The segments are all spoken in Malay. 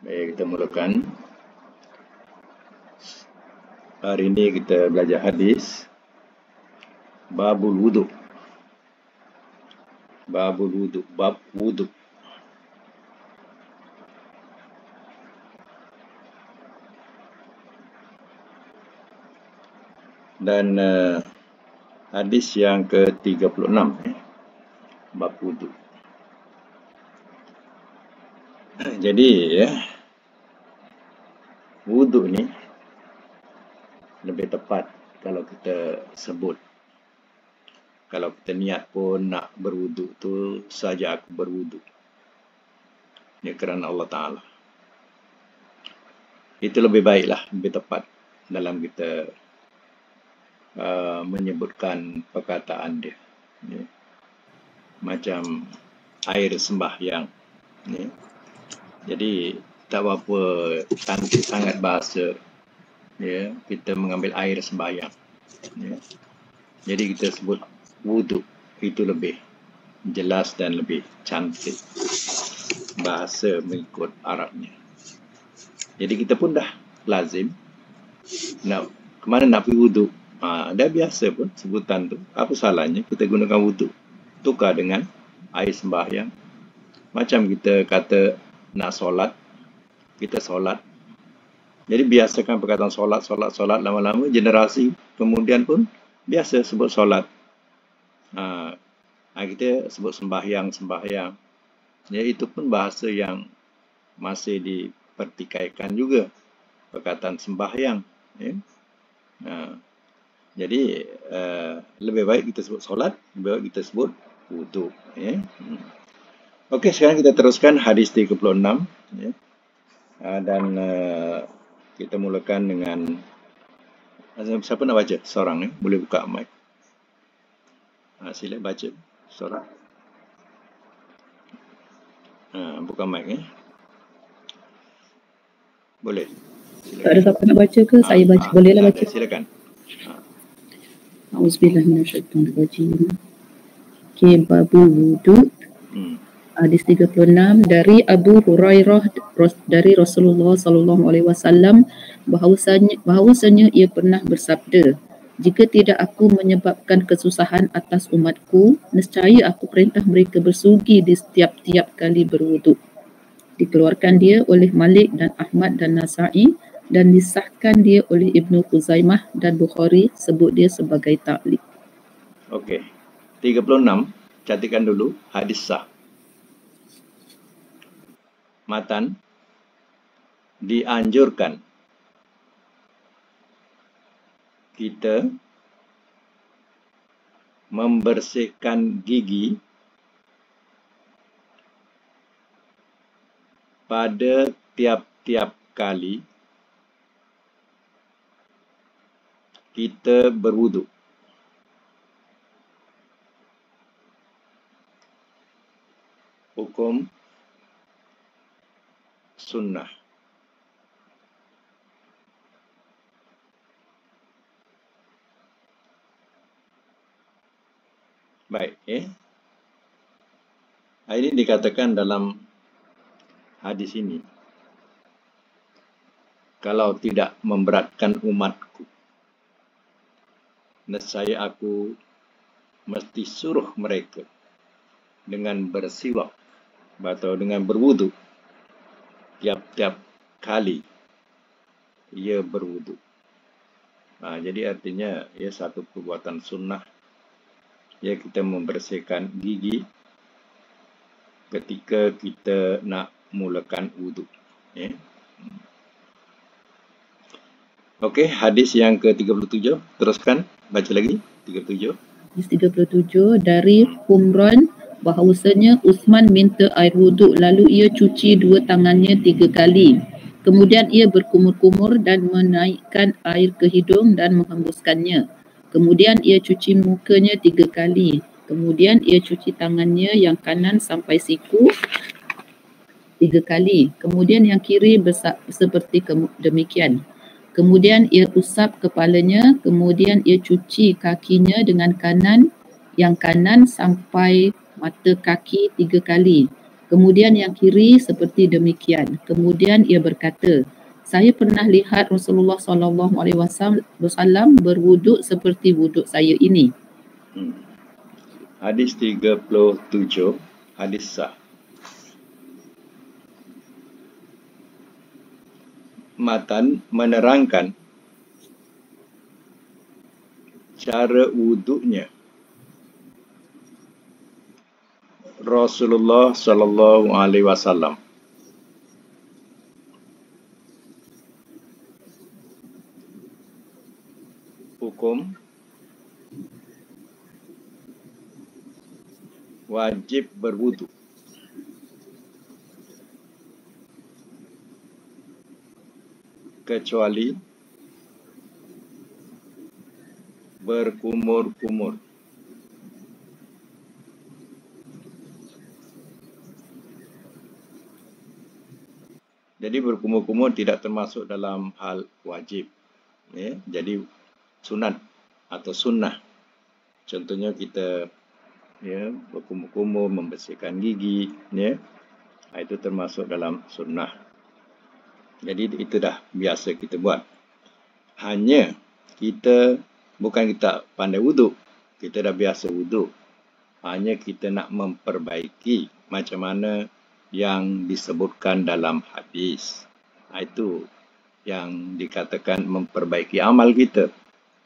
Baik, kita mulakan. Hari ini kita belajar hadis Babul Wudu. Babul Wudu, bab wudu. Dan hadis yang ke-36, bab wudu. Jadi wudu ni lebih tepat kalau kita sebut. Kalau kita niat pun nak berwudu tu saja aku berwudu. Ya, kerana Allah Ta'ala. Itu lebih baiklah, lebih tepat dalam kita menyebutkan perkataan dia. Ya. Macam air sembahyang. Ya. Jadi tak berapa cantik sangat bahasa, ya, kita mengambil air sembahyang. Ya. Jadi kita sebut wudu, itu lebih jelas dan lebih cantik bahasa mengikut Arabnya. Jadi kita pun dah lazim nak kemana nak pergi wudu, dah biasa pun sebutan tu. Apa salahnya kita gunakan wudu, tukar dengan air sembahyang. Macam kita kata nak solat, kita solat. Jadi biasakan perkataan solat, lama-lama generasi kemudian pun biasa sebut solat. Kita sebut sembahyang. Ya, itu pun bahasa yang masih dipertikaikan juga, perkataan sembahyang. Ya. Jadi lebih baik kita sebut solat, lebih baik kita sebut wudu. Ya. Okey, sekarang kita teruskan hadis 36. Ya. Dan kita mulakan dengan siapa nak baca? Seorang, boleh buka mic. Sila baca seorang. Buka mic. Boleh. Silakan. Tak ada siapa nak baca ke? Saya baca. Bolehlah baca. Silakan. Auzubillah minasyaitonirrajim. Okey, babul wudu. Hadis 36 dari Abu Hurairah dari Rasulullah sallallahu alaihi wasallam bahawasanya ia pernah bersabda, jika tidak aku menyebabkan kesusahan atas umatku, nescaya aku perintah mereka bersugi di setiap-tiap kali berwuduk. Dikeluarkan dia oleh Malik dan Ahmad dan Nasa'i dan disahkan dia oleh Ibnu Khuzaimah dan Bukhari, sebut dia sebagai ta'liq. Okey. 36, catatkan dulu hadis sah. Matan, dianjurkan kita membersihkan gigi pada tiap-tiap kali kita berwuduk. Hukum sunnah. Baik, ini dikatakan dalam hadis ini, kalau tidak memberatkan umatku, nescaya aku mesti suruh mereka dengan bersiwak atau dengan berwuduk tiap-tiap kali ia berwuduk. Jadi artinya satu perbuatan sunnah, kita membersihkan gigi ketika kita nak mulakan wuduk. Okey, hadis yang ke-37, teruskan baca lagi 37. Hadis 37 dari Humran bahawasanya Uthman minta air wuduk, lalu ia cuci dua tangannya 3 kali. Kemudian ia berkumur-kumur dan menaikkan air ke hidung dan menghembuskannya. Kemudian ia cuci mukanya 3 kali. Kemudian ia cuci tangannya yang kanan sampai siku 3 kali. Kemudian yang kiri seperti demikian. Kemudian ia usap kepalanya. Kemudian ia cuci kakinya dengan yang kanan sampai mata kaki 3 kali. Kemudian yang kiri seperti demikian. Kemudian ia berkata, saya pernah lihat Rasulullah SAW berwuduk seperti wuduk saya ini. Hadis 37, hadis sah. Matan menerangkan cara wuduknya Rasulullah sallallahu alaihi wasallam. Hukum wajib berwudu kecuali berkumur-kumur. Jadi berkumur-kumur tidak termasuk dalam hal wajib. Ya, jadi sunat atau sunnah. Contohnya kita berkumur-kumur, membersihkan gigi, ya, itu termasuk dalam sunnah. Jadi itu dah biasa kita buat. Hanya bukan kita pandai wuduk, kita dah biasa wuduk. Hanya kita nak memperbaiki macam mana yang disebutkan dalam hadis. Itu yang dikatakan memperbaiki amal kita.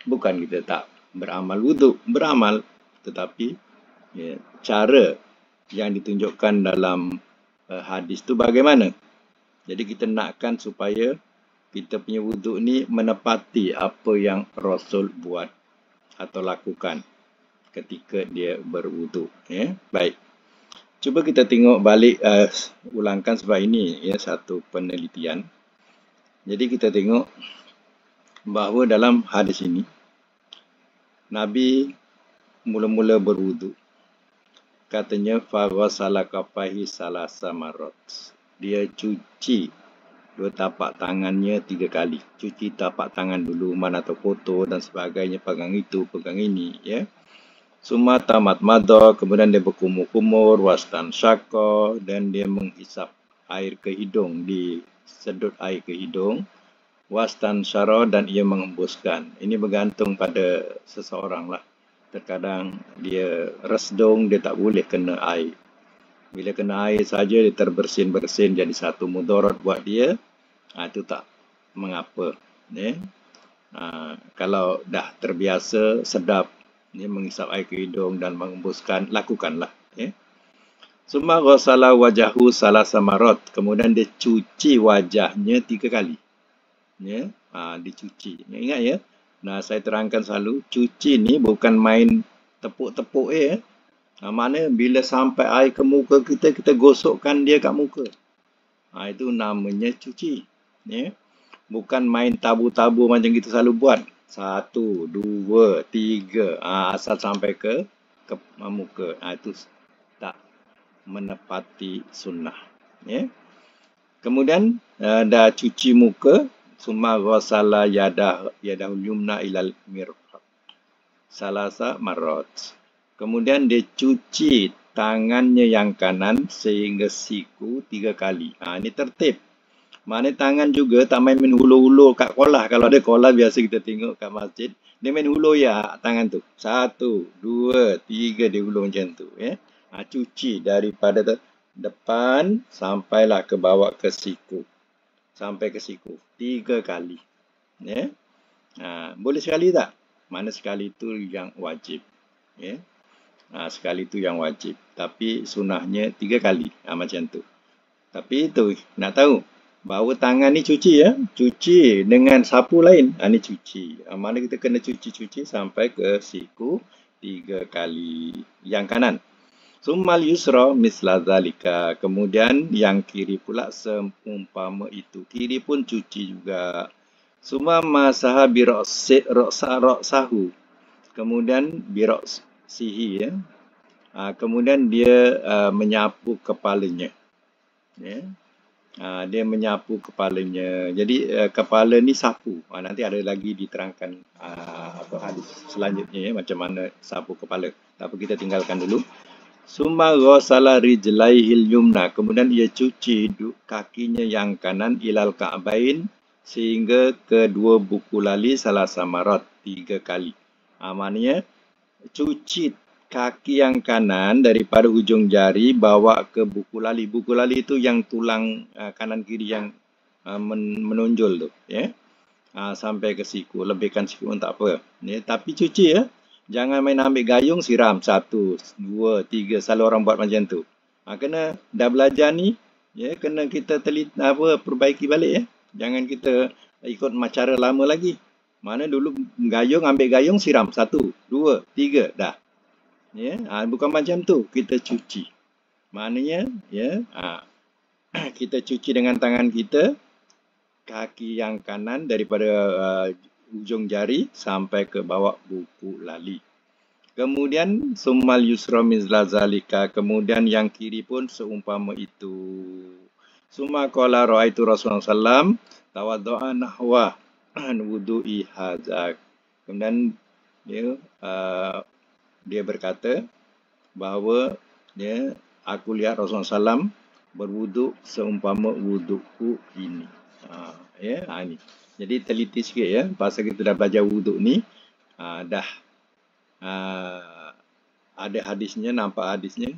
Bukan kita tak beramal wuduk, beramal, tetapi cara yang ditunjukkan dalam hadis tu bagaimana. Jadi kita nakkan supaya kita punya wuduk ni menepati apa yang Rasul buat atau lakukan ketika dia berwuduk. Baik. Cuba kita tengok balik, ulangkan sebab ini satu penelitian. Jadi kita tengok bahawa dalam hadis ini Nabi mula-mula berwuduk. Katanya faghasala kaffaihi salasa marrat. Dia cuci dua tapak tangannya 3 kali. Cuci tapak tangan dulu, mana tu kotor dan sebagainya, pegang itu, pegang ini, ya. Summa tamat madha, kemudian dia berkumur-kumur, wastan syaqqa, dan dia menghisap air ke hidung, disedut air ke hidung, wastan syara, dan ia mengembuskan. Ini bergantung pada seseorang lah. Terkadang dia resdung, dia tak boleh kena air. Bila kena air saja dia terbersin-bersin, jadi satu mudarat buat dia, itu tak mengapa. Kalau dah terbiasa, sedap, dia menghisap air ke hidung dan mengembuskan, lakukanlah. Summa ghasala wajahu salasa marrat. Kemudian dia cuci wajahnya 3 kali. Dicuci. Ingat ya. Nah, saya terangkan selalu, cuci ni bukan main tepuk-tepuk mana bila sampai air ke muka kita, kita gosokkan dia kat muka. Itu namanya cuci. Bukan main tabu-tabu macam kita selalu buat. 1, 2, 3, asal sampai ke muka. Itu tak menepati sunnah. Kemudian dah cuci muka, summa ghasala yadahul yumna ilal mirfaq salasa marrat. Kemudian dia cuci tangannya yang kanan sehingga siku 3 kali. Ini tertib. Mana tangan juga tak main hulur-hulur kat kolah. Kalau ada kolah biasa kita tengok kat masjid, dia main hulur tangan tu. 1, 2, 3 dia hulur macam tu. Cuci daripada depan sampailah ke bawah ke siku. Sampai ke siku 3 kali. Boleh sekali tak? Mana sekali itu yang wajib. Sekali itu yang wajib. Tapi sunahnya 3 kali. Macam tu. Tapi itu nak tahu bahawa tangan ni cuci cuci dengan sapu lain. Ni cuci. Mana kita kena cuci sampai ke siku 3 kali. Yang kanan. Summal yusra misla zalika. Kemudian yang kiri pula seumpama itu. Kiri pun cuci juga. Summa masaha biroksahu. Kemudian biroksihi. Kemudian dia menyapu kepalanya. Dia menyapu kepalanya. Jadi kepala ni sapu. Nanti ada lagi diterangkan hadis selanjutnya macam mana sapu kepala. Tapi kita tinggalkan dulu. Summa ghasala rijlaihil yumna. Kemudian ia cuci kakinya yang kanan ilal ka'bain sehingga kedua buku lali salah samarat 3 kali. Maknanya cuci kaki yang kanan daripada hujung jari bawa ke buku lali. Buku lali itu yang tulang kanan kiri yang menonjol tu, ya. Sampai ke siku, lebihkan siku pun tak apa. Ya, tapi cuci ya. Jangan main ambil gayung siram 1, 2, 3. Selalu orang buat macam tu. Kena dah belajar ni, ya, kena kita perbaiki balik ya. Jangan kita ikut cara lama lagi. Mana dulu ambil gayung siram 1, 2, 3 dah. Ya, bukan macam tu. Kita cuci. Maknanya ya, kita cuci dengan tangan kita kaki yang kanan daripada ujung jari sampai ke bawah buku lali. Kemudian summal yusra mizla zalika, kemudian yang kiri pun seumpama itu. Summa qala raaitu Rasulullah sallam tawaddu'a nahwa wudu'i hadza. Kemudian dia berkata bahawa aku lihat Rasulullah sallam berwuduk seumpama wudukku ini. Ini. Jadi teliti sikit ya, pasal kita dah belajar wuduk ni, dah ada hadisnya, nampak hadisnya.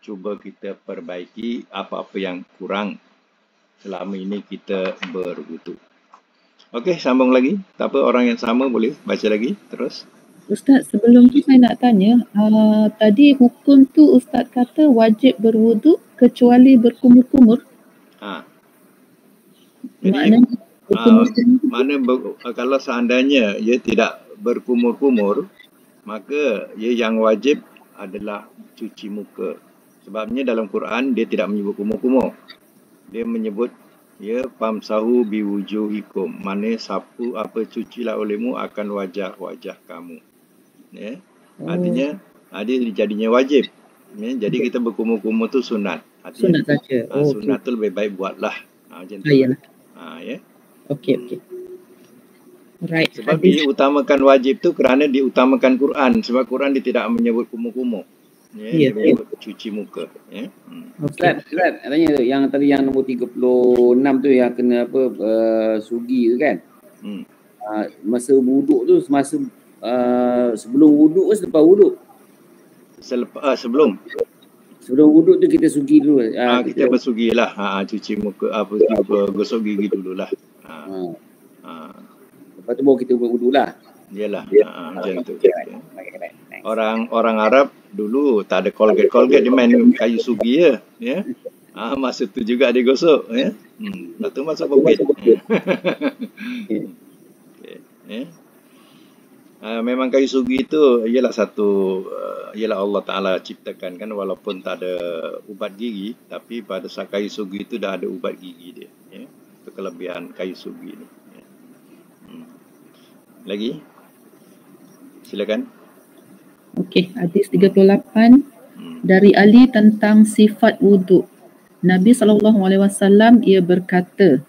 Cuba kita perbaiki apa-apa yang kurang selama ini kita berwuduk. Okey, sambung lagi. Tak apa, orang yang sama boleh baca lagi terus. Ustaz, sebelum tu saya nak tanya, tadi hukum tu Ustaz kata wajib berwuduk kecuali berkumur-kumur. Jadi, kalau seandainya ia tidak berkumur-kumur, maka ia yang wajib adalah cuci muka. Sebabnya dalam Quran dia tidak menyebut kumur-kumur. Dia menyebut famsahu biwujuhikum. Mana sapu cucilah olehmu akan wajah-wajah kamu. Ya. Artinya dia jadinya wajib. Ya. Jadi kita berkumur-kumur tu sunat. Artinya, sunat saja. Sunat tu lebih baik buatlah. Macam tu. Ya. Okey. Right. Sebab diutamakan wajib tu kerana diutamakan Quran. Sebab Quran dia tidak menyebut kumur-kumur. Dia menyebut cuci muka. Ya. Ustaz, tanya tu, yang tadi yang nombor 36 tu yang kena sugi tu kan? Masa wuduk tu, semasa sebelum wuduk ke selepas wuduk? Sebelum. Sebelum wuduk tu kita sugi dulu. Kita bersugilah. Cuci muka, gosok gigi dululah. Lepas tu baru kita buat wuduk lah. Yalah, macam tu. Orang Arab dulu tak ada Colgate, dia main kayu sugi ya. Masa tu juga dia gosok ya. Lepas tu masuk poket. Memang kayu sugi itu ialah ialah Allah Ta'ala ciptakan kan, walaupun tak ada ubat gigi, tapi pada saat kayu sugi itu dah ada ubat gigi dia. Ya. Itu kelebihan kayu sugi ini. Ya. Lagi? Silakan. Okey, hadis 38 dari Ali tentang sifat wuduk. Nabi SAW ia berkata,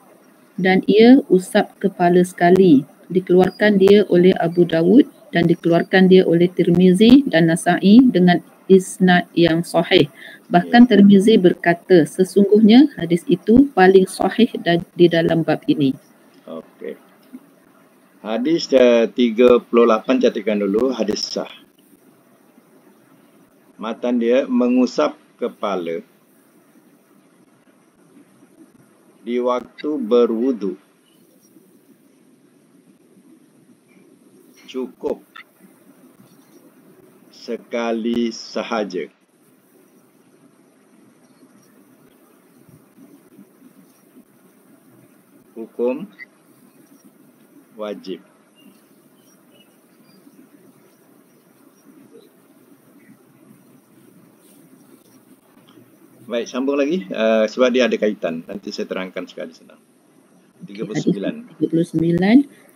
dan ia usap kepala sekali. Dikeluarkan dia oleh Abu Dawud dan dikeluarkan dia oleh Tirmizi dan Nasa'i dengan isnad yang sahih. Bahkan Tirmizi berkata, sesungguhnya hadis itu paling sahih di dalam bab ini. Okey. Hadis 38 catatkan dulu, hadis sah. Matan dia mengusap kepala di waktu berwudu cukup sekali sahaja. Hukum wajib. Baik, sambung lagi sebab dia ada kaitan. Nanti saya terangkan sekali senang. 39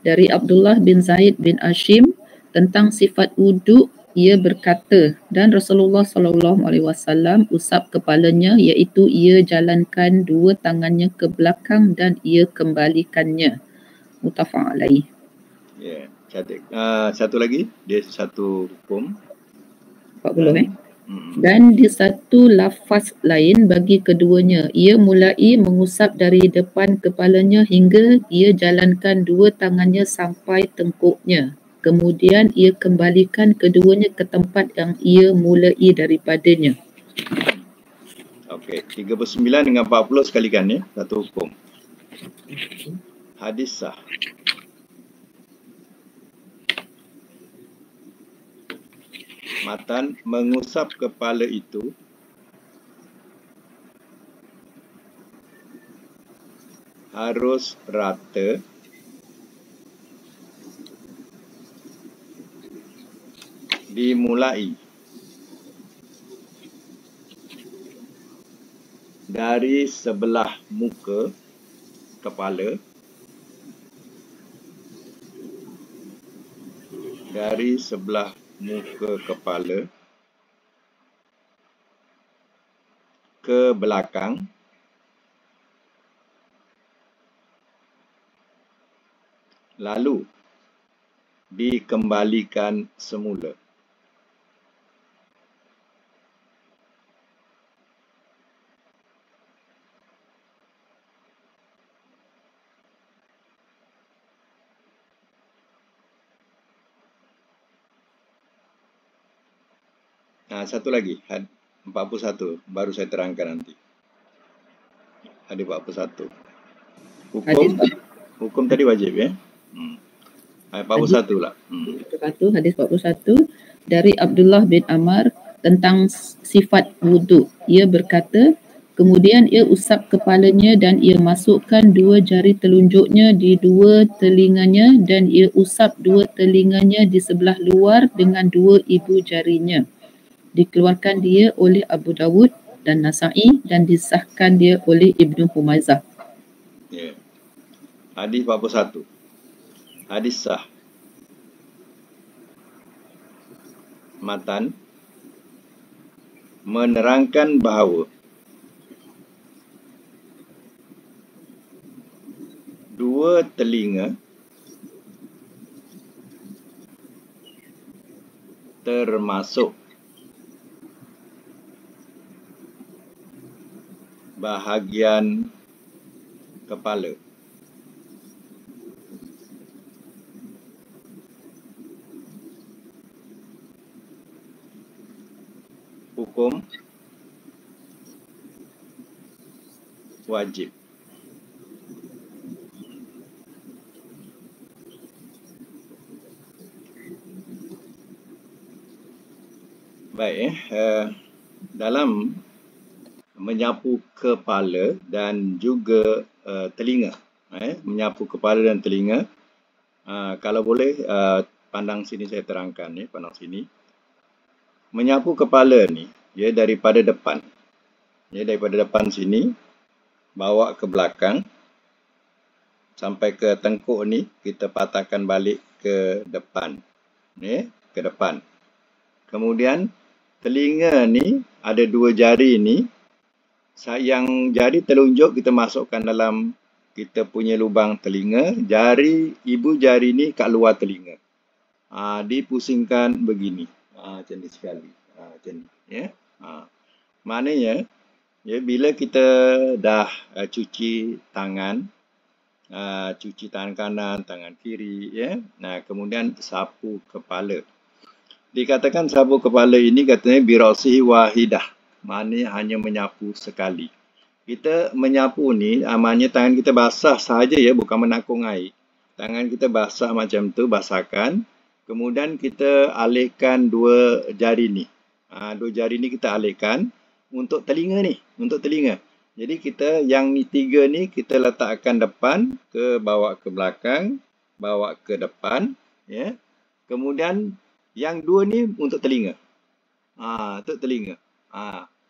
dari Abdullah bin Zaid bin Ashim tentang sifat wuduk. Ia berkata, dan Rasulullah SAW usap kepalanya, iaitu ia jalankan dua tangannya ke belakang dan ia kembalikannya. Muttafaq alaih. Ya, cantik. Satu lagi, dia satu hukum. 40 Dan di satu lafaz lain bagi keduanya, ia mulai mengusap dari depan kepalanya hingga ia jalankan dua tangannya sampai tengkuknya. Kemudian ia kembalikan keduanya ke tempat yang ia mulai daripadanya. Okey, 39 dengan 40 sekalikan ya, satu hukum. Hadis sah. Matan, mengusap kepala itu harus rata dimulai dari sebelah muka kepala, ke belakang lalu dikembalikan semula. Satu lagi, 41 baru saya terangkan nanti. Hadis 41. Hukum tadi wajib ya. 41 lah. Hadis 41 dari Abdullah bin Amr tentang sifat wuduk. Ia berkata, kemudian ia usap kepalanya dan ia masukkan dua jari telunjuknya di dua telinganya dan ia usap dua telinganya di sebelah luar dengan dua ibu jarinya. Dikeluarkan dia oleh Abu Dawud dan Nasa'i dan disahkan dia oleh Ibnu Humaizah. Ya. Hadis 41. Hadis sah. Matan menerangkan bahawa dua telinga termasuk bahagian kepala. Hukum wajib. Baik, dalam menyapu kepala dan juga telinga, menyapu kepala dan telinga, kalau boleh pandang sini saya terangkan ya, pandang sini. Menyapu kepala ni ya daripada depan. Ya, daripada depan sini bawa ke belakang sampai ke tengkuk ni, kita patahkan balik ke depan. Ya, ke depan. Kemudian telinga ni ada dua jari ni. Yang jari telunjuk kita masukkan dalam kita punya lubang telinga. Ibu jari ni kat luar telinga. Dipusingkan begini. Macam ni sekali. Macam ni. Ya. Maknanya, ya, bila kita dah cuci tangan kanan, tangan kiri, ya. Kemudian sapu kepala. Dikatakan sapu kepala ini katanya birasihi wahidah. Maknanya hanya menyapu sekali. Kita menyapu ni, maknanya tangan kita basah sahaja ya, bukan menakung air. Tangan kita basah macam tu, basahkan. Kemudian kita alihkan dua jari ni. Dua jari ni kita alihkan untuk telinga ni, untuk telinga. Jadi kita yang ni tiga ni kita letakkan depan, bawa ke belakang, bawa ke depan, ya. Kemudian yang dua ni untuk telinga. Untuk telinga.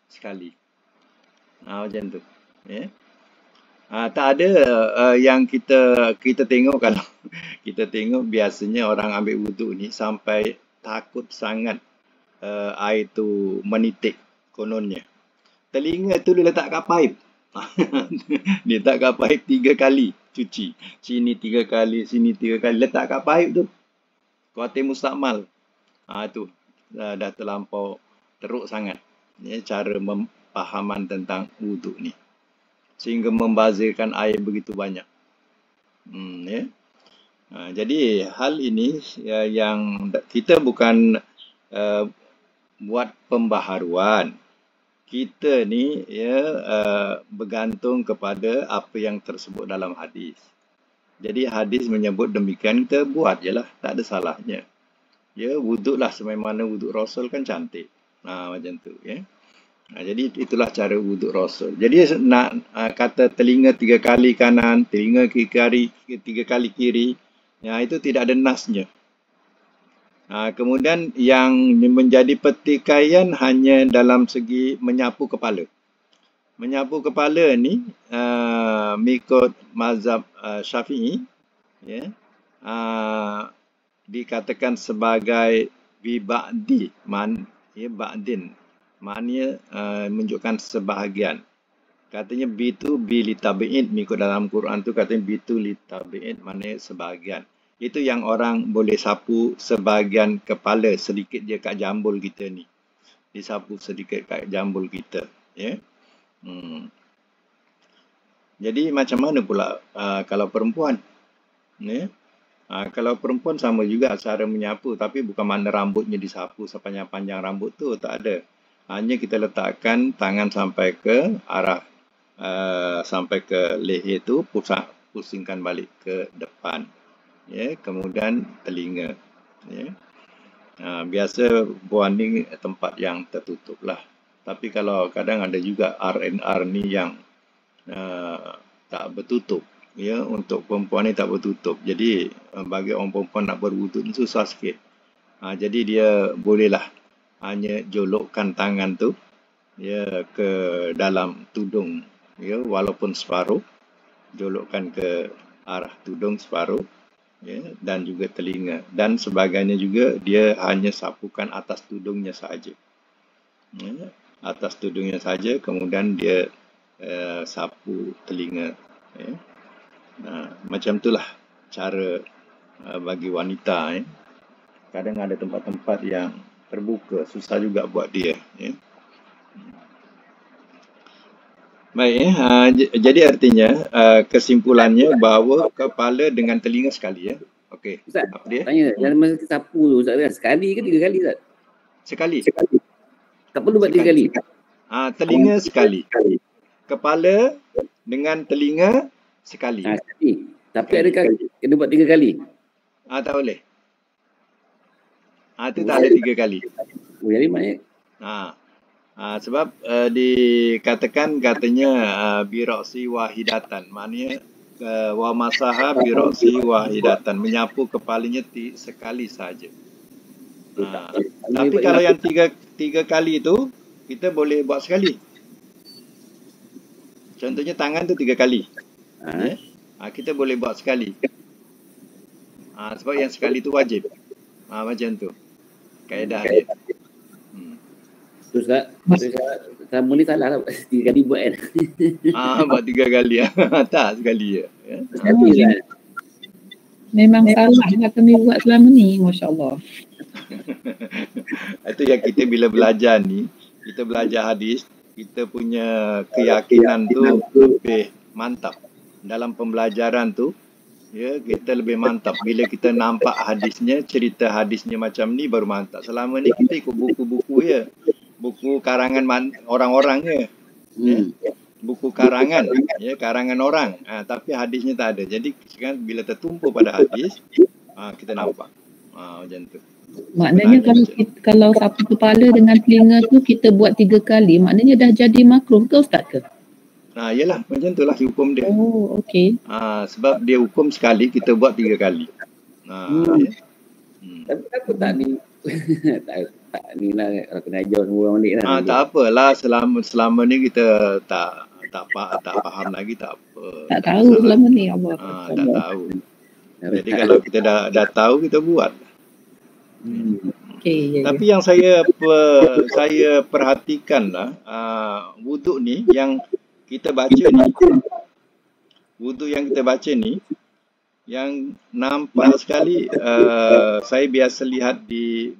Sekali. Macam tu. Ya. Tak ada yang kita tengok kalau kita tengok biasanya orang ambil wuduk ni sampai takut sangat air tu menitik kononnya. Telinga tu dia letak kat paip. Dia letak kat paip 3 kali cuci. Sini 3 kali, sini 3 kali. Letak kat paip tu. Kuatir mustakmal. Tu dah terlampau teruk sangat cara pemahaman tentang wuduk ni, sehingga membazirkan air begitu banyak. Jadi hal ini yang kita bukan buat pembaharuan. Kita ni bergantung kepada apa yang tersebut dalam hadis. Jadi hadis menyebut demikian, kita buat je lah, tak ada salahnya. Wuduklah sebagaimana wuduk Rasul kan cantik. Macam tu jadi itulah cara wuduk Rasul. Jadi nak kata telinga 3 kali kanan, telinga 3 kali kiri, itu tidak ada nasnya. Kemudian yang menjadi pertikaian hanya dalam segi menyapu kepala. Menyapu kepala ni mengikut mazhab Syafi'i dikatakan sebagai biba'di, ba'din. Maknanya menunjukkan sebahagian. Katanya bitu bilitabi'id, mengikut dalam Quran tu katanya bitu litabi'id, maknanya sebahagian. Itu yang orang boleh sapu sebahagian kepala, sedikit je kat jambul kita ni. Disapu sedikit kat jambul kita. Jadi macam mana pula kalau perempuan? Kalau perempuan sama juga cara menyapu, tapi bukan makna rambutnya disapu sepanjang-panjang rambut tu, tak ada. Hanya kita letakkan tangan sampai ke arah sampai ke leher tu, pusingkan balik ke depan. Kemudian telinga. Biasa buan ni tempat yang tertutup lah. Tapi kalau kadang ada juga R&R ni yang tak bertutup. Untuk perempuan ni tak bertutup. Jadi bagi orang perempuan nak berwuduk ni susah sikit. Jadi dia bolehlah hanya jolokkan tangan tu ke dalam tudung, walaupun separuh, jolokkan ke arah tudung separuh, dan juga telinga, dan sebagainya juga dia hanya sapukan atas tudungnya saja. Atas tudungnya saja, kemudian dia sapu telinga. Macam itulah cara bagi wanita. Kadang ada tempat-tempat yang terbuka, susah juga buat dia. Baik, jadi artinya kesimpulannya bahawa kepala dengan telinga sekali. Okey. Ustaz, apa dia? Tanya, dalam masa sapu tu Ustaz, sekali ke 3 kali Ustaz? Sekali. Tak perlu buat 3 kali. Telinga sekali. Kepala dengan telinga sekali. Sekali. Tapi adakah kena buat 3 kali? Tak boleh. Itu tak ada 3 kali. Jadi maknanya sebab dikatakan katanya biroksi wahidatan, maknanya wa masaha biroksi wahidatan, menyapu kepalanya sekali saja. Tapi kalau yang tiga kali itu kita boleh buat sekali. Contohnya tangan tu 3 kali. Kita boleh buat sekali. Sebab yang sekali tu wajib. Macam tu kaedah dia. Terus kamu ni salah lah 3 kali buat kan? Buat 3 kali. Tak, sekali je. Memang salah yang kami buat selama ni, Masya Allah. Itu yang kita bila belajar ni, kita belajar hadis, kita punya keyakinan tu lebih mantap. Dalam pembelajaran tu, kita lebih mantap. Bila kita nampak hadisnya, cerita hadisnya macam ni baru mantap. Selama ni kita ikut buku-buku je. Buku karangan orang-orang je. Buku karangan, karangan orang. Tapi hadisnya tak ada. Jadi sekarang bila tertumpu pada hadis, kita nampak. Macam tu. Maknanya kalau sapu kepala dengan telinga tu kita buat 3 kali, maknanya dah jadi makruh ke Ustaz ke? Yelah, macam tu lah hukum dia. Oh, okey. Sebab dia hukum sekali, kita buat 3 kali. Tapi aku tak ni tak ni lah, kalau kena ajar semua orang balik lah. Tak apalah, selama ni kita tak faham lagi, tak apa. Tak tahu selama ni Allah. Tak tahu. Jadi kalau kita dah tahu, kita buat. Okay, Tapi yang saya perhatikan lah, wuduk ni yang kita baca ni, wuduk yang kita baca ni, yang nampak sekali saya biasa lihat di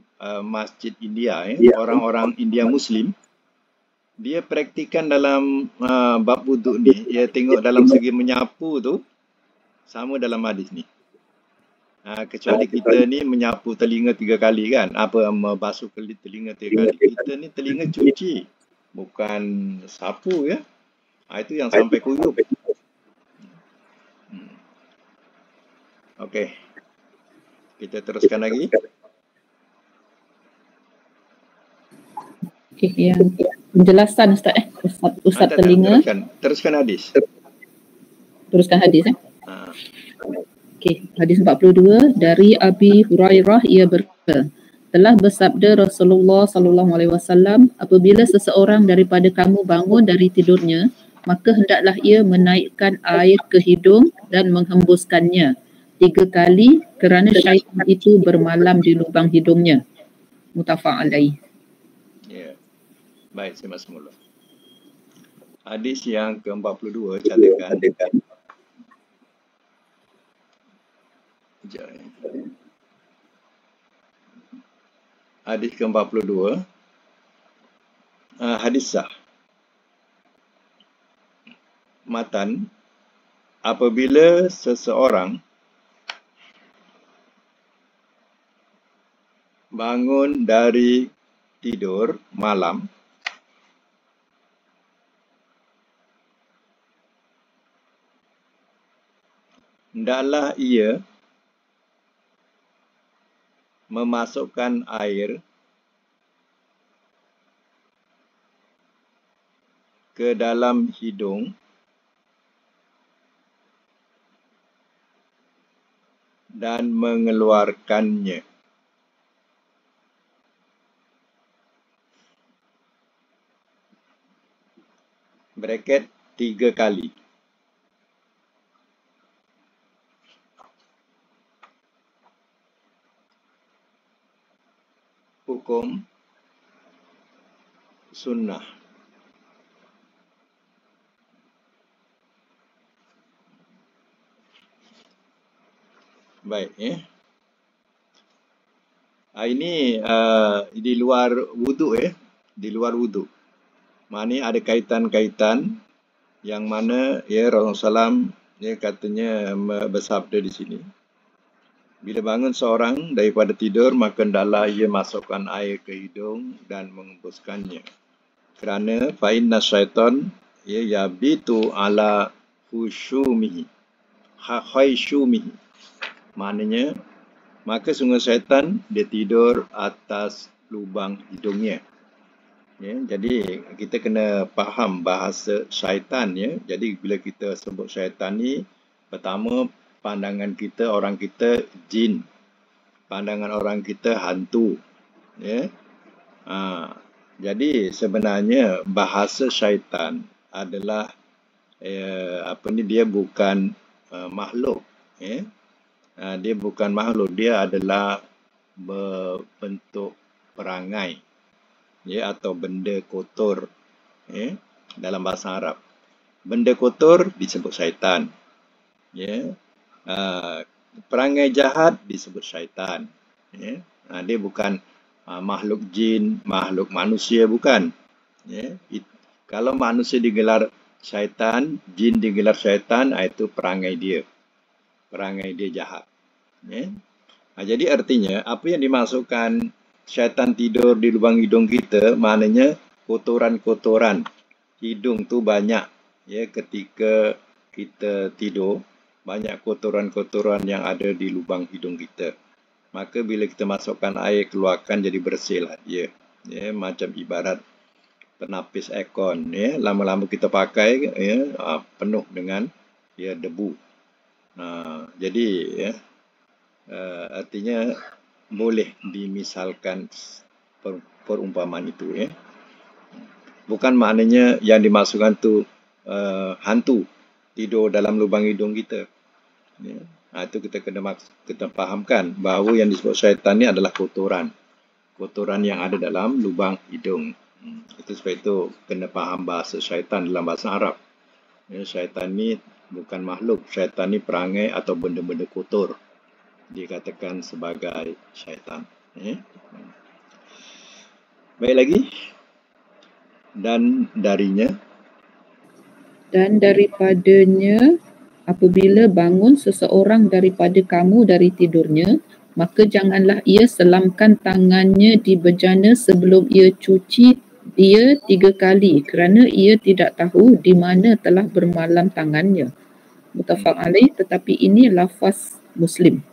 masjid India, orang-orang India Muslim, dia praktikan dalam bab wuduk ni, dia tengok dalam segi menyapu tu sama dalam hadis ni. Kecuali kita ni menyapu telinga 3 kali kan, membasuh telinga 3 kali. Kita ni telinga cuci, bukan sapu ya. Itu yang sampai kuyup. Okey. Kita teruskan lagi. Okey, yang penjelasan Ustaz telinga. Teruskan hadis. Teruskan hadis Okey, hadis 42 dari Abi Hurairah, ia berkata, telah bersabda Rasulullah sallallahu alaihi wasallam, apabila seseorang daripada kamu bangun dari tidurnya, maka hendaklah ia menaikkan air ke hidung dan menghembuskannya 3 kali kerana syaitan itu bermalam di lubang hidungnya. Muttafaq alaih. Ya. Baik, saya masuk mula. Hadis yang ke-42 catatkan. Hadis ke-42. Hadis sah. Matan, apabila seseorang bangun dari tidur malam, hendaklah ia memasukkan air ke dalam hidung dan mengeluarkannya. Bracket 3 kali. Hukum sunnah. Baik ini di luar wuduk di luar wuduk. Maknanya ada kaitan-kaitan yang mana Rasulullah SAW katanya bersabda di sini. Bila bangun seorang daripada tidur, maka hendaklah ia masukkan air ke hidung dan menghembuskannya. Kerana fa inna syaitan yabitu ala khushumihi. Khaysyumihi. Maknanya, maka sungguh syaitan dia tidur atas lubang hidungnya. Jadi kita kena faham bahasa syaitan Jadi bila kita sebut syaitan ni, pertama pandangan kita, orang kita jin. Pandangan orang kita hantu. Jadi sebenarnya bahasa syaitan adalah dia bukan makhluk. Dia bukan makhluk, dia adalah berbentuk perangai atau benda kotor dalam bahasa Arab. Benda kotor disebut syaitan. Perangai jahat disebut syaitan. Dia bukan makhluk jin, makhluk manusia, bukan. Kalau manusia digelar syaitan, jin digelar syaitan, itu perangai dia. Perangai dia jahat. Jadi artinya apa yang dimasukkan syaitan tidur di lubang hidung kita, maknanya kotoran-kotoran hidung tu banyak. Ketika kita tidur, banyak kotoran-kotoran yang ada di lubang hidung kita. Maka bila kita masukkan air, keluarkan, jadi bersihlah dia. Macam ibarat penapis aircon. Lama-lama kita pakai, penuh dengan debu. Jadi artinya boleh dimisalkan perumpamaan itu. Bukan maknanya yang dimasukkan tu hantu tidur dalam lubang hidung kita. Itu kita kena fahamkan bahawa yang disebut syaitan ni adalah kotoran. Kotoran yang ada dalam lubang hidung. Itu sebab itu kena faham bahasa syaitan dalam bahasa Arab. Syaitan ni bukan makhluk. Syaitan ni perangai atau benda-benda kotor. Dikatakan sebagai syaitan. Baik lagi. Dan darinya. Dan daripadanya, apabila bangun seseorang daripada kamu dari tidurnya, maka janganlah ia selamkan tangannya di bejana sebelum ia cuci dia 3 kali kerana ia tidak tahu di mana telah bermalam tangannya. Muttafaq alaih, tetapi ini lafaz Muslim.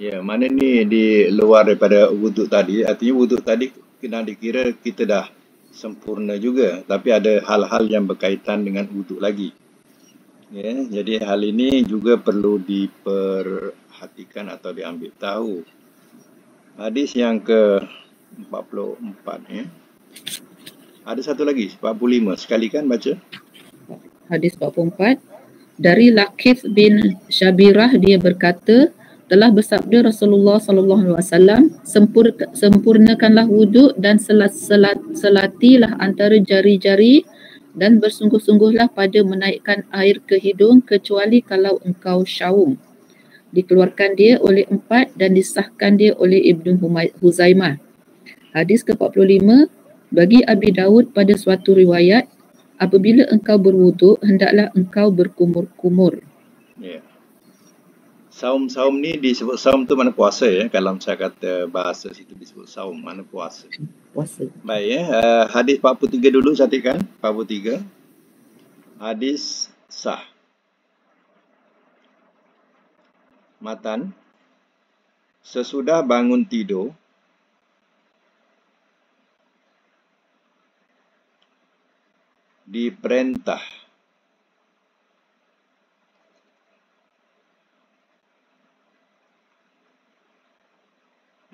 Ya, mana ni di luar daripada wuduk tadi. Artinya wuduk tadi kena dikira kita dah sempurna juga. Tapi ada hal-hal yang berkaitan dengan wuduk lagi. Ya, jadi hal ini juga perlu diperhatikan atau diambil tahu. Hadis yang ke-44 ya. Ada satu lagi, 45. Sekalikan baca. Hadis 44. Dari Laqith bin Syabirah dia berkata, telah bersabda Rasulullah sallallahu alaihi wasallam, sempurnakanlah wuduk dan selatilah antara jari-jari dan bersungguh-sungguhlah pada menaikkan air ke hidung kecuali kalau engkau syaum. Dikeluarkan dia oleh 4 dan disahkan dia oleh Ibnu Huzaimah. Hadis ke-45, bagi Abi Daud pada suatu riwayat, apabila engkau berwuduk, hendaklah engkau berkumur-kumur. Ya. Saum-saum ni disebut saum tu mana puasa ya. Kalau saya kata bahasa situ disebut saum, mana puasa. Puasa. Baik ya. Hadis 43 dulu cantikkan. 43. Hadis sah. Matan. Sesudah bangun tidur, diperintah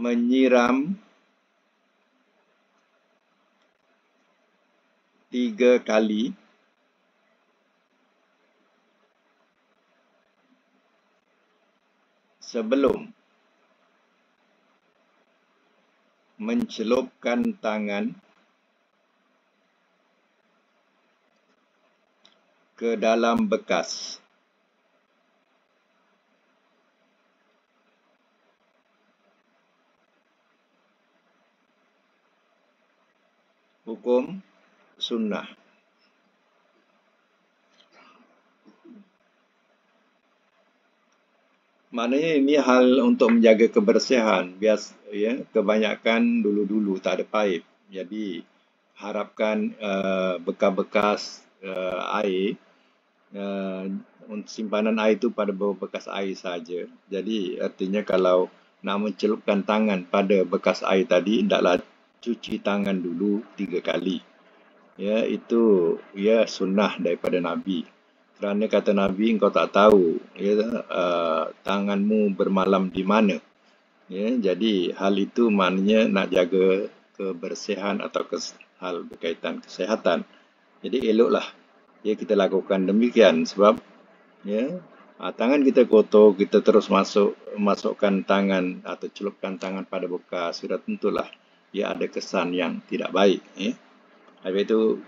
menyiram 3 kali sebelum mencelupkan tangan ke dalam bekas. Hukum sunnah. Maknanya ini hal untuk menjaga kebersihan. Ya, kebanyakan dulu-dulu tak ada paip. Jadi harapkan bekas-bekas air, simpanan air itu pada bekas air saja. Jadi artinya kalau nak mencelupkan tangan pada bekas air tadi, hendaklah cuci tangan dulu 3 kali. Ya, itu ya sunnah daripada Nabi. Kerana kata Nabi, engkau tak tahu ya, tanganmu bermalam di mana. Ya, jadi hal itu maknanya nak jaga kebersihan atau hal berkaitan kesihatan. Jadi eloklah ya kita lakukan demikian sebab ya tangan kita kotor, kita terus masukkan tangan atau celupkan tangan pada bekas, sudah tentulah ya ada kesan yang tidak baik ya. Habis itu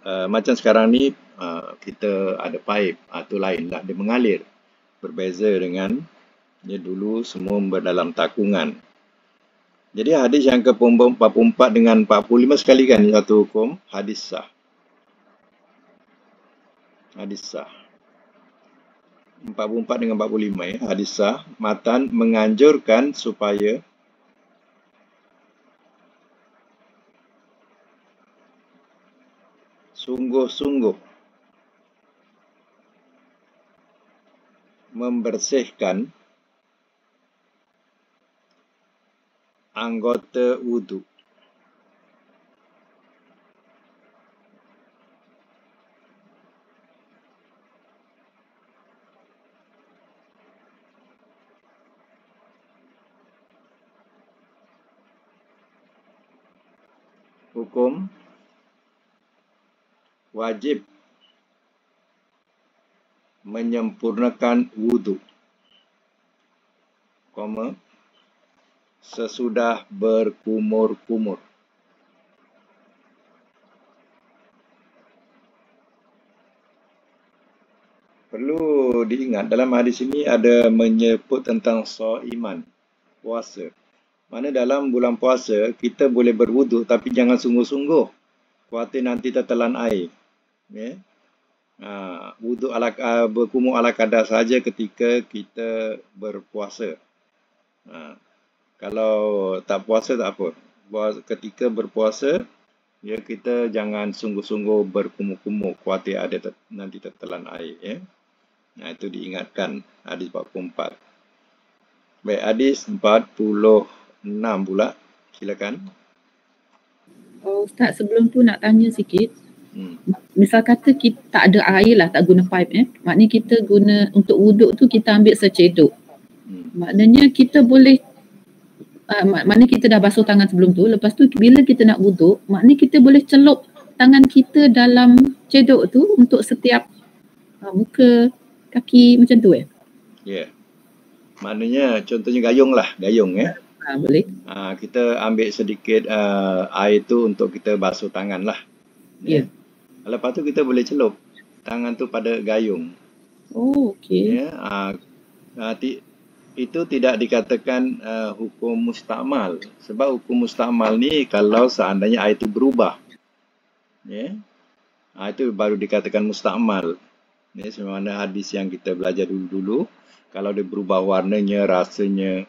macam sekarang ni kita ada paip, itu lainlah, dia mengalir. Berbeza dengan ya dulu semua berdalam takungan. Jadi hadis yang ke-44 dengan 45 sekali kan satu hukum hadis sah. Hadis sah. 44 dengan 45 ya, hadis sah. Matan menganjurkan supaya sungguh-sungguh membersihkan anggota wuduk. Hukum wajib menyempurnakan wuduk, sesudah berkumur-kumur. Perlu diingat dalam hadis ini ada menyebut tentang iman, puasa. Mana dalam bulan puasa kita boleh berwuduk tapi jangan sungguh-sungguh. Khawatir nanti tertelan air. Ya. Wuduk berkumur ala kadar saja ketika kita berpuasa. Kalau tak puasa tak apa. Ketika berpuasa, ya kita jangan sungguh-sungguh berkumur-kumur. Khawatir ada nanti tertelan air. Ya. Itu diingatkan hadis 44. Baik, hadis 46 pula. Silakan. Ustaz, sebelum tu nak tanya sikit. Misal kata kita tak ada air lah, tak guna pipe maknanya kita guna untuk wuduk tu kita ambil secedok. Maknanya kita boleh maknanya kita dah basuh tangan sebelum tu, lepas tu bila kita nak wuduk, maknanya kita boleh celup tangan kita dalam cedok tu untuk setiap muka, kaki macam tu Ya. Maknanya contohnya gayung lah, gayung boleh. Kita ambil sedikit air tu untuk kita basuh tangan lah. Ya. Lepas tu kita boleh celup tangan tu pada gayung. Oh, okey. Itu tidak dikatakan hukum mustakmal. Sebab hukum mustakmal ni kalau seandainya air itu berubah. Itu baru dikatakan mustakmal. Sebagaimana hadis yang kita belajar dulu-dulu. Kalau dia berubah warnanya, rasanya,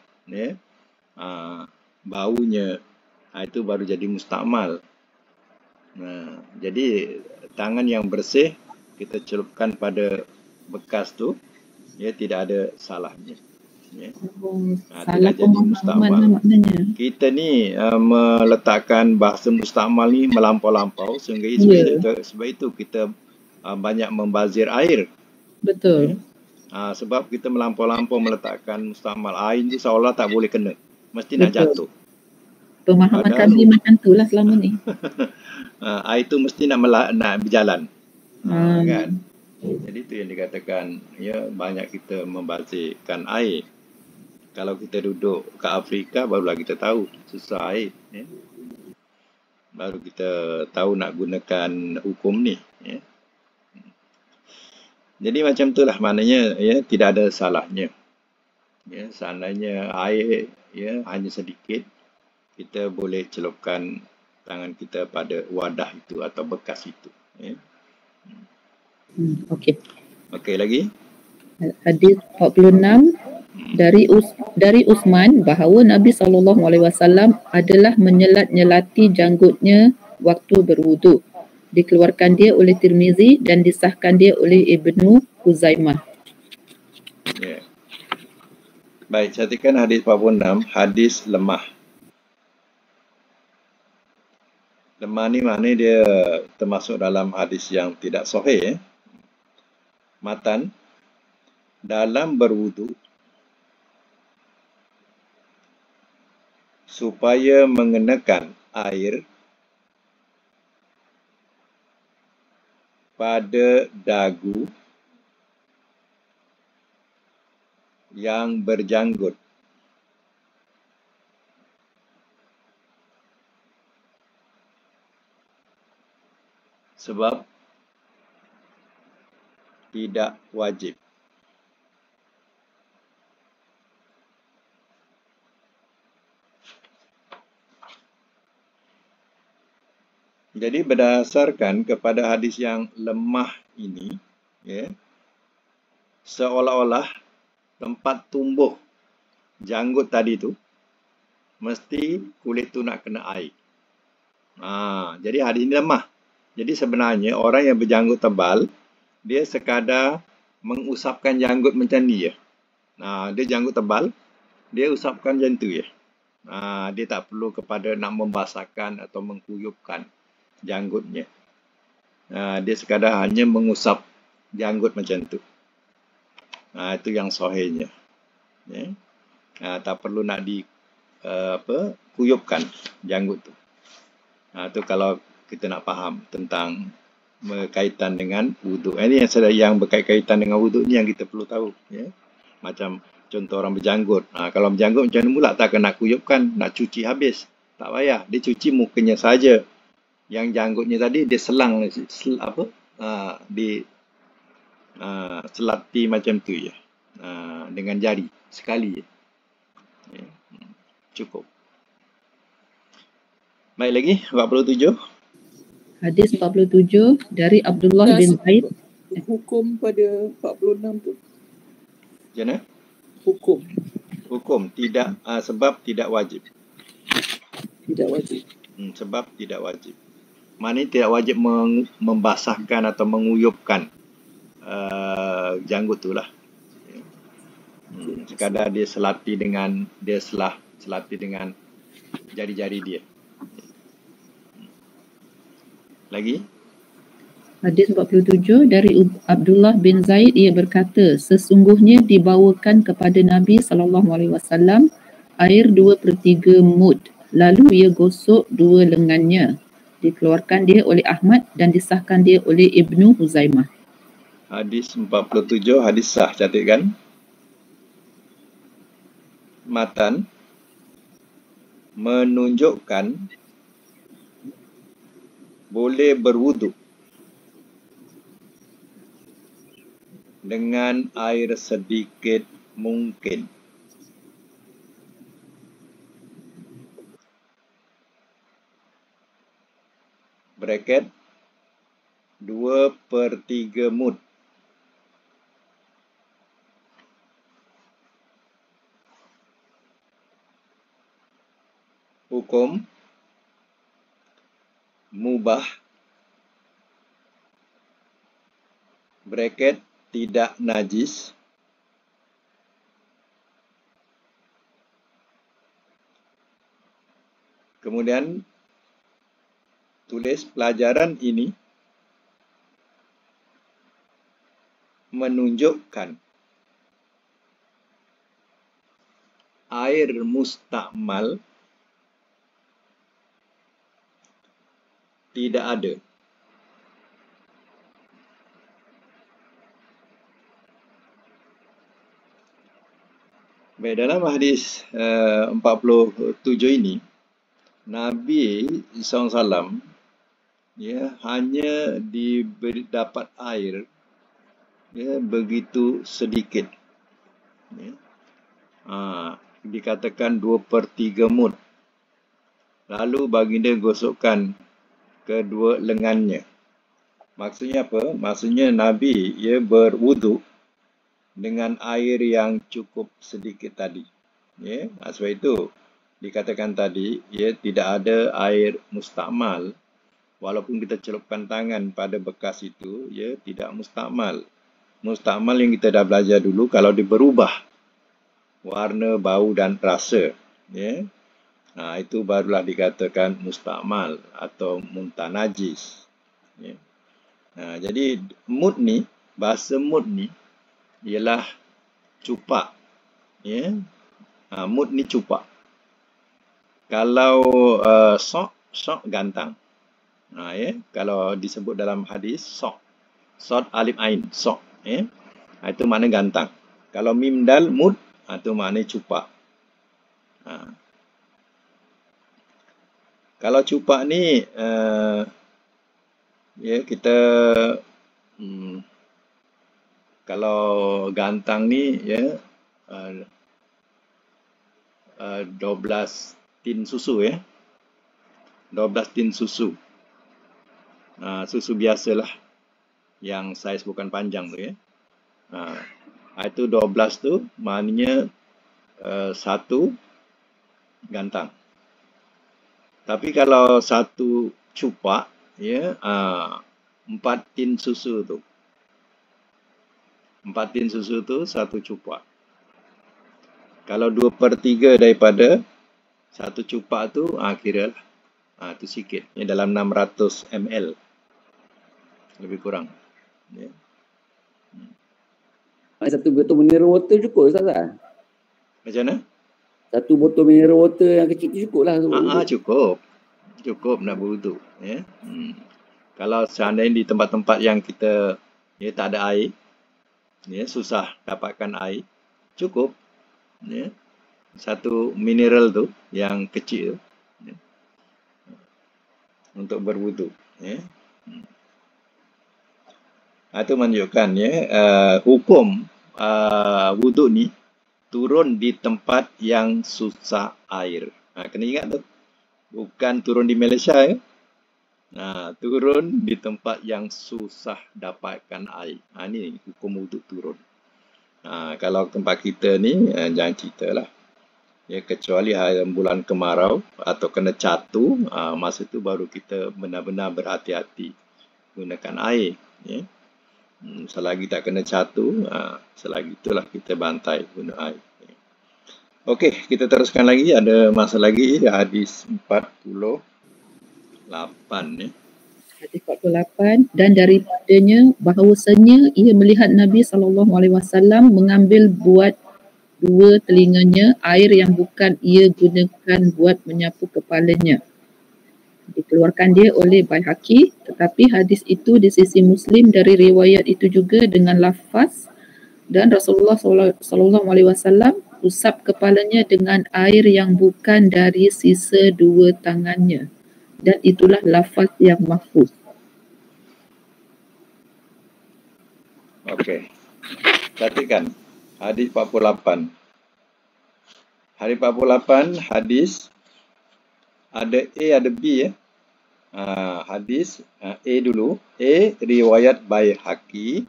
baunya, itu baru jadi mustakmal. Jadi tangan yang bersih kita celupkan pada bekas tu, tidak ada salahnya. Salah pemahaman maknanya. Kita ni meletakkan bahasa mustakmal ni melampau-lampau sehingga sebab itu kita banyak membazir air. Betul. Sebab kita melampau-lampau meletakkan mustakmal, air ni seolah tak boleh kena, mesti nak jatuh. Pemahaman kami macam tu lah selama ni. Air tu mesti nak berjalan. Kan? Jadi itu yang dikatakan, banyak kita membazirkan air. Kalau kita duduk ke Afrika, barulah kita tahu susah air. Baru kita tahu nak gunakan hukum ni. Jadi macam itulah maknanya, tidak ada salahnya. Seandainya air hanya sedikit, kita boleh celupkan tangan kita pada wadah itu atau bekas itu. Okey. Okey, lagi? Hadis 46 dari Uthman bahawa Nabi SAW adalah menyelat-nyelati janggutnya waktu berwuduk. Dikeluarkan dia oleh Tirmizi dan disahkan dia oleh Ibnu Huzaimah. Baik, cantikkan hadis 46, hadis lemah. Lemah ni maknanya dia termasuk dalam hadis yang tidak sahih. Matan, dalam berwuduk supaya mengenakan air pada dagu yang berjanggut. Sebab tidak wajib. Jadi berdasarkan kepada hadis yang lemah ini, seolah-olah tempat tumbuh janggut tadi tu, mesti kulit tu nak kena air. Jadi hadis ini lemah. Jadi sebenarnya orang yang berjanggut tebal, dia sekadar mengusapkan janggut macam ni je. Dia janggut tebal, dia usapkan macam tu je. Dia tak perlu kepada nak membasahkan atau mengkuyupkan janggutnya. Dia sekadar hanya mengusap janggut macam tu. Itu yang sahihnya. Tak perlu nak kuyupkan janggut tu. Itu kalau kita nak faham tentang berkaitan dengan wuduk. Ini yang berkaitan dengan wuduk ni yang kita perlu tahu. Macam contoh orang berjanggut. Kalau berjanggut macam mana pula, tak kena kuyupkan, nak cuci habis. Tak payah, dia cuci mukanya saja. Yang janggutnya tadi dia selang selati macam tu je. Dengan jari sekali je. Cukup. Baik lagi 47. Hadis 47 dari Abdullah bin Zaid. Hukum pada 46 tu. Macam mana? Hukum tidak sebab tidak wajib. tidak wajib. Sebab tidak wajib. Maknanya tidak wajib membasahkan atau menguyupkan janggut tu lah. Sekadar dia selati dengan jari-jari dia. Lagi? Hadis 47 dari Abdullah bin Zaid, ia berkata, sesungguhnya dibawakan kepada Nabi SAW air 2/3 mud, lalu ia gosok 2 lengannya. Dikeluarkan dia oleh Ahmad dan disahkan dia oleh Ibnu Huzaimah. Hadis 47, hadis sah, catatkan. Matan menunjukkan boleh berwuduk dengan air sedikit mungkin. Bracket 2/3 mud. Hukum mubah bracket tidak najis kemudian tulis pelajaran ini menunjukkan air mustakmal tidak ada. Baik, dalam hadis 47 ini, Nabi SAW hanya dapat air begitu sedikit. Dikatakan 2/3 mud. Lalu baginda gosokkan kedua lengannya. Maksudnya apa? Maksudnya Nabi berwuduk dengan air yang cukup sedikit tadi. Sebab itu dikatakan tadi tidak ada air mustakmal. Walaupun kita celupkan tangan pada bekas itu, tidak mustakmal. Mustakmal yang kita dah belajar dulu kalau dia berubah warna, bau dan rasa. Itu barulah dikatakan mustakmal atau muntanajis. Jadi mud ni, bahasa mud ni ialah cupak. Mud ni cupak. Kalau sok gantang. Kalau disebut dalam hadis sok. Sod alif ain, sok. Itu makna gantang. Kalau mim dal mud, itu makna cupak. Kalau cupak ni kita kalau gantang ni 12 tin susu 12 tin susu. Susu biasalah yang saiz bukan panjang tu itu 12 tu maknanya satu gantang. Tapi kalau satu cupak 4 tin susu tu. 4 tin susu tu satu cupak. Kalau 2/3 daripada satu cupak tu kira lah. Tu sikit. Dalam 600 ml. Lebih kurang. Satu botol mineral water cukup Ustaz? Macam mana? Satu botol mineral water yang kecil tu cukup lah. Cukup. Cukup nak berwuduk. Kalau seandainya di tempat-tempat yang kita tak ada air, susah dapatkan air, cukup. Satu mineral tu yang kecil tu, untuk berwuduk. Itu menunjukkan hukum wuduk ni turun di tempat yang susah air. Kena ingat tu. Bukan turun di Malaysia ya. Turun di tempat yang susah dapatkan air. Ini hukum wuduk turun. Kalau tempat kita ni jangan ceritalah. Ya, kecuali bulan kemarau atau kena catu, masa tu baru kita benar-benar berhati-hati gunakan air. Ya. Selagi tak kena catu, selagi itulah kita bantai guna air. Okey, kita teruskan lagi. Ada masa lagi, hadis 48 ni. Hadis 48, dan daripadanya bahawasanya ia melihat Nabi SAW mengambil buat dua telinganya air yang bukan ia gunakan buat menyapu kepalanya. Dikeluarkan dia oleh Baihaqi, tetapi hadis itu di sisi Muslim dari riwayat itu juga dengan lafaz, dan Rasulullah SAW usap kepalanya dengan air yang bukan dari sisa dua tangannya, dan itulah lafaz yang mahfuz. Okey. Perhatikan hadis 48. Hadis 48, hadis ada A ada B ya. Hadis A dulu. A riwayat Baihaqi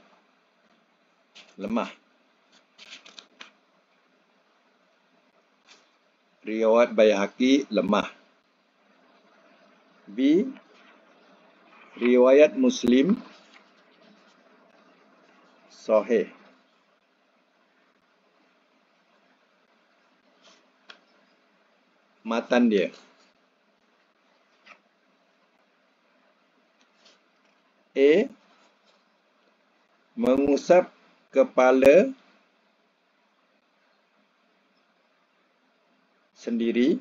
lemah. Riwayat Baihaqi lemah. B riwayat Muslim sahih. Matan dia. A mengusap kepala sendiri,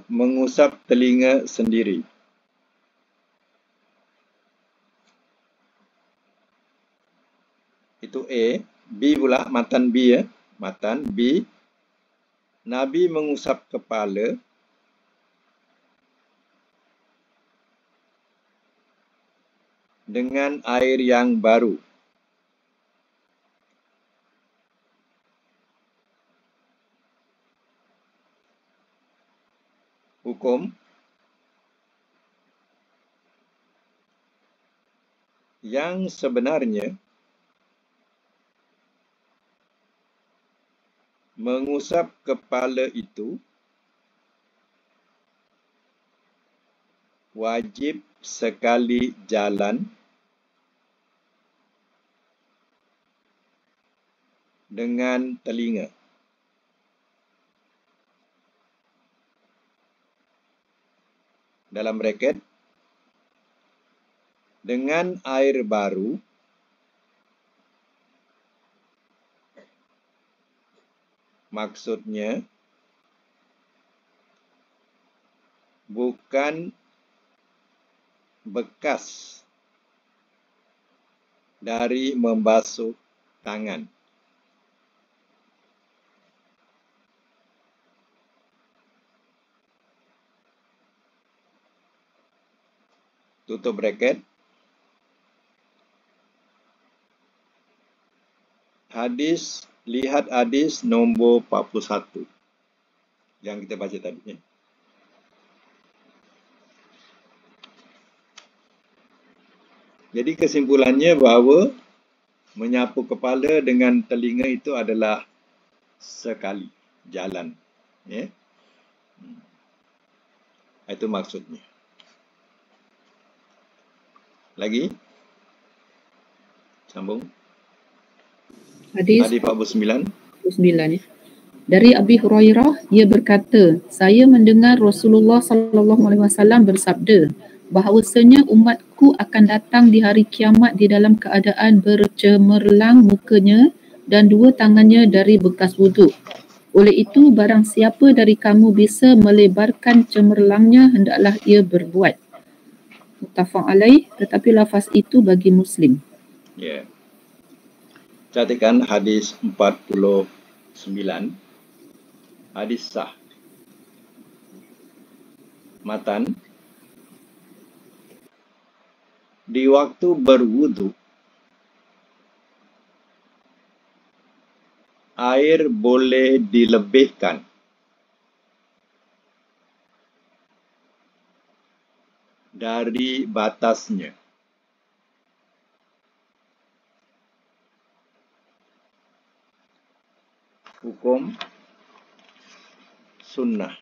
mengusap telinga sendiri. Itu A. B pula, matan B ya. Matan B. Nabi mengusap kepala dengan air yang baru. Hukum yang sebenarnya mengusap kepala itu wajib sekali jalan dengan telinga. Dalam braket, dengan air baru maksudnya bukan bekas dari membasuh tangan. Tutup braket. Lihat hadis nombor 41 yang kita baca tadi. Jadi kesimpulannya bahawa menyapu kepala dengan telinga itu adalah sekali jalan. Ya. Itu maksudnya. Lagi? Sambung. Hadis 49. ya. Dari Abi Hurairah, ia berkata, saya mendengar Rasulullah SAW bersabda, bahawasanya umatku akan datang di hari kiamat di dalam keadaan bercemerlang mukanya dan dua tangannya dari bekas wuduk. Oleh itu, barang siapa dari kamu bisa melebarkan cemerlangnya, hendaklah ia berbuat. Muttafaq alaih, tetapi lafaz itu bagi Muslim. Ya. Catatkan hadis 49. Hadis sah. Matan. Di waktu berwudu, air boleh dilebihkan dari batasnya. Hukum sunnah.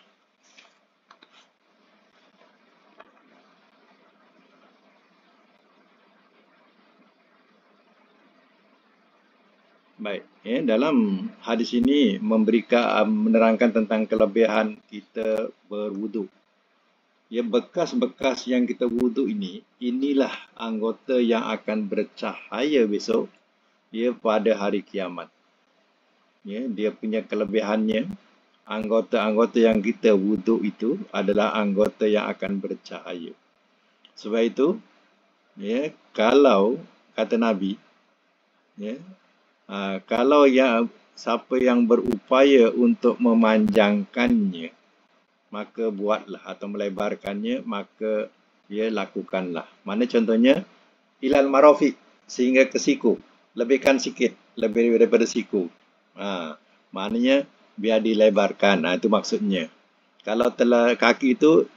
Baik, dalam hadis ini menerangkan tentang kelebihan kita berwudu. Ya, bekas-bekas yang kita wudu inilah anggota yang akan bercahaya besok, ya, pada hari kiamat. Ya, dia punya kelebihannya, anggota-anggota yang kita wudu itu adalah anggota yang akan bercahaya. Sebab itu, ya, kalau kata Nabi, ya, kalau siapa yang berupaya untuk memanjangkannya, maka buatlah, atau melebarkannya, maka lakukanlah. Mana contohnya? Ilal marafiq, sehingga ke siku. Lebihkan sikit, lebih daripada siku. Maknanya biar dilebarkan. Itu maksudnya. Kalau telah kaki itu,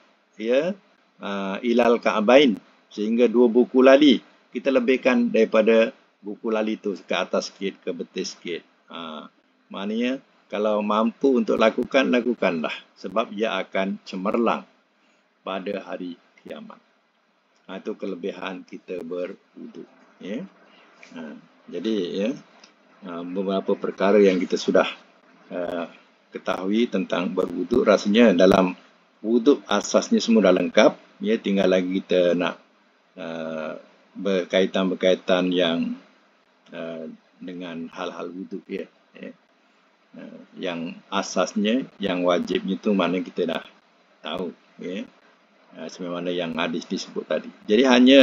ilal ka'bain, sehingga 2 buku lali. Kita lebihkan daripada buku lali itu ke atas sikit, ke betis sikit. Maknanya kalau mampu untuk lakukanlah. Sebab ia akan cemerlang pada hari kiamat. Itu kelebihan kita berwudu. Ya. Jadi, beberapa perkara yang kita sudah ketahui tentang berwudu. Rasanya dalam wudu asasnya semua dah lengkap. Ya, tinggal lagi kita nak berkaitan-berkaitan yang dengan hal-hal wudu, ya. Yang asasnya, yang wajibnya itu mana kita dah tahu, ya. Sebagaimana yang hadis disebut tadi. Jadi hanya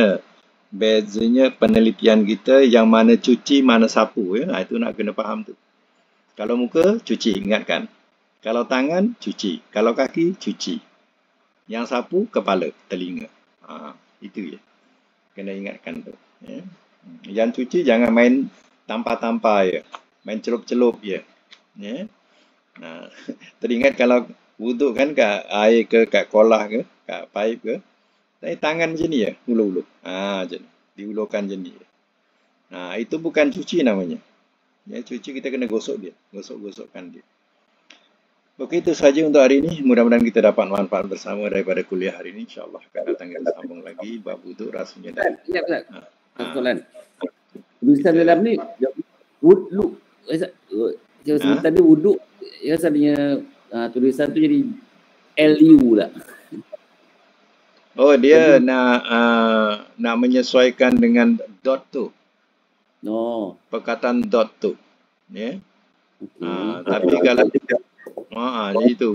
bezanya penelitian kita yang mana cuci, mana sapu, ya. Itu nak kena faham tu. Kalau muka, cuci, ingatkan. Kalau tangan, cuci. Kalau kaki, cuci. Yang sapu, kepala, telinga. Itu ya. Kena ingatkan tu. Ya. Yang cuci jangan main tampar-tampar je. Main celup-celup je. Ya. Teringat kalau wuduk kan kat air ke, kat kolah ke, kat paip ke. Tapi tangan macam ni je. Ulu-ulu. Macam ni. Diulurkan macam ni je. Itu bukan cuci namanya. Ya, cuci kita kena gosok dia. Gosok-gosokkan dia. Okey, itu sahaja untuk hari ini. Mudah-mudahan kita dapat manfaat bersama daripada kuliah hari ini. InsyaAllah akan datang kita sambung lagi. Bab wuduk rasanya dah. Ya, betul. Soalan. Tulisan dalam ni, wuduk. Sebentar dia wuduk. Ya, sebenarnya tulisan tu jadi LU lah. Oh, dia nak menyesuaikan dengan dot tu. Perkataan dot tu. Ya. Tapi kalau jadi itu